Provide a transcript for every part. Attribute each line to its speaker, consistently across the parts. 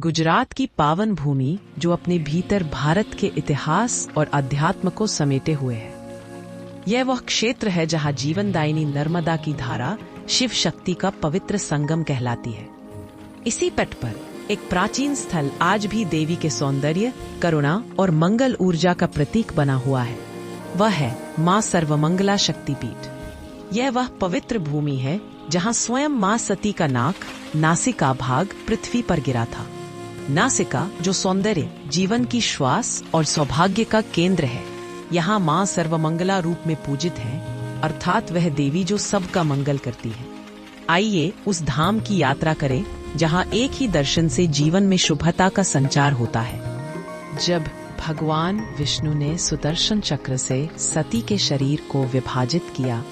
Speaker 1: गुजरात की पावन भूमि जो अपने भीतर भारत के इतिहास और अध्यात्म को समेटे हुए है। यह वह क्षेत्र है जहां जीवनदायिनी नर्मदा की धारा शिव शक्ति का पवित्र संगम कहलाती है। इसी तट पर एक प्राचीन स्थल आज भी देवी के सौंदर्य, करुणा और मंगल ऊर्जा का प्रतीक बना हुआ है। वह है मां सर्वमंगला शक्तिपीठ। यह वह पवित्र भूमि है जहां स्वयं मां सती का नासिका भाग पृथ्वी पर गिरा था। नासिका जो सौंदर्य, जीवन की श्वास और सौभाग्य का केंद्र है, यहाँ मां सर्वमंगला रूप में पूजित है, अर्थात वह देवी जो सबका मंगल करती है। आइए उस धाम की यात्रा करें जहां एक ही दर्शन से जीवन में शुभता का संचार होता है। जब भगवान विष्णु ने सुदर्शन चक्र से सती के शरीर को विभाजित किया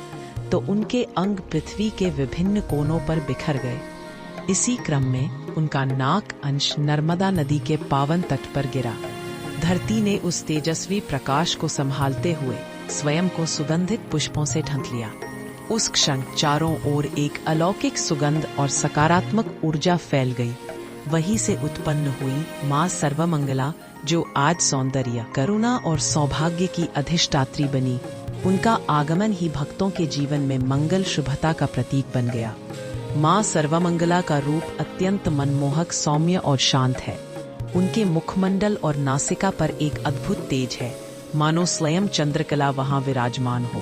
Speaker 1: तो उनके अंग पृथ्वी के विभिन्न कोनों पर बिखर गए। इसी क्रम में उनका नाक अंश नर्मदा नदी के पावन तट पर गिरा। धरती ने उस तेजस्वी प्रकाश को संभालते हुए स्वयं को सुगंधित पुष्पों से ढक लिया। उस क्षण चारों ओर एक अलौकिक सुगंध और सकारात्मक ऊर्जा फैल गई। वहीं से उत्पन्न हुई मां सर्वमंगला, जो आज सौंदर्य, करुणा और सौभाग्य की अधिष्ठात्री बनी। उनका आगमन ही भक्तों के जीवन में मंगल शुभता का प्रतीक बन गया। मां सर्वमंगला का रूप अत्यंत मनमोहक, सौम्य और शांत है। उनके मुखमंडल और नासिका पर एक अद्भुत तेज है, मानो स्वयं चंद्रकला वहां विराजमान हो।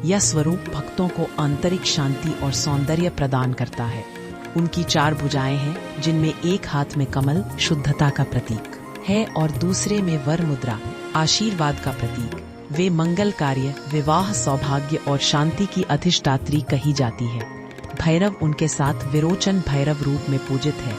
Speaker 1: यह स्वरूप भक्तों को आंतरिक शांति और सौंदर्य प्रदान करता है। उनकी 4 भुजाएं हैं, जिनमें एक हाथ में कमल शुद्धता का प्रतीक है और दूसरे में वर मुद्रा आशीर्वाद का प्रतीक। वे मंगल कार्य, विवाह, सौभाग्य और शांति की अधिष्ठात्री कही जाती है। भैरव उनके साथ विरोचन भैरव रूप में पूजित है,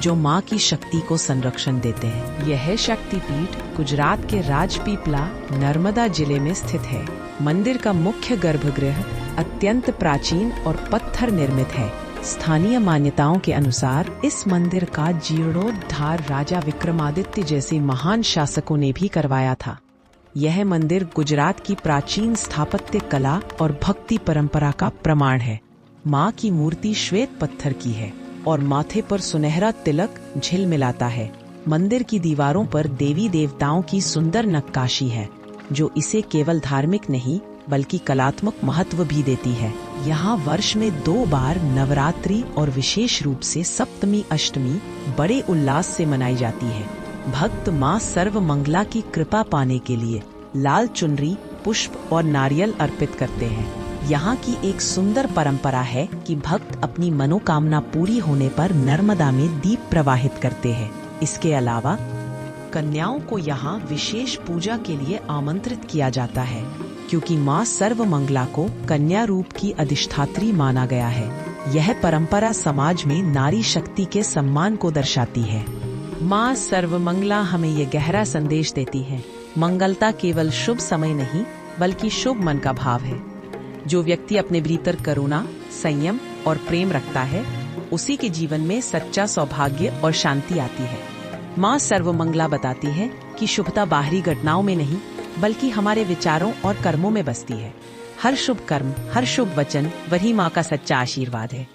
Speaker 1: जो मां की शक्ति को संरक्षण देते हैं। यह शक्तिपीठ गुजरात के राजपीपला, नर्मदा जिले में स्थित है। मंदिर का मुख्य गर्भगृह अत्यंत प्राचीन और पत्थर निर्मित है। स्थानीय मान्यताओं के अनुसार इस मंदिर का जीर्णोद्धार राजा विक्रमादित्य जैसे महान शासकों ने भी करवाया था। यह मंदिर गुजरात की प्राचीन स्थापत्य कला और भक्ति परंपरा का प्रमाण है। मां की मूर्ति श्वेत पत्थर की है और माथे पर सुनहरा तिलक झिलमिलाता है। मंदिर की दीवारों पर देवी देवताओं की सुंदर नक्काशी है, जो इसे केवल धार्मिक नहीं बल्कि कलात्मक महत्व भी देती है। यहाँ वर्ष में 2 बार नवरात्रि और विशेष रूप से सप्तमी, अष्टमी बड़े उल्लास से मनाई जाती है। भक्त मां सर्वमंगला की कृपा पाने के लिए लाल चुनरी, पुष्प और नारियल अर्पित करते हैं। यहाँ की एक सुंदर परंपरा है कि भक्त अपनी मनोकामना पूरी होने पर नर्मदा में दीप प्रवाहित करते हैं। इसके अलावा कन्याओं को यहाँ विशेष पूजा के लिए आमंत्रित किया जाता है, क्योंकि मां सर्वमंगला को कन्या रूप की अधिष्ठात्री माना गया है। यह परंपरा समाज में नारी शक्ति के सम्मान को दर्शाती है। मां सर्वमंगला हमें ये गहरा संदेश देती है, मंगलता केवल शुभ समय नहीं बल्कि शुभ मन का भाव है। जो व्यक्ति अपने भीतर करुणा, संयम और प्रेम रखता है, उसी के जीवन में सच्चा सौभाग्य और शांति आती है। मां सर्वमंगला बताती है कि शुभता बाहरी घटनाओं में नहीं बल्कि हमारे विचारों और कर्मों में बसती है। हर शुभ कर्म, हर शुभ वचन, वही मां का सच्चा आशीर्वाद है।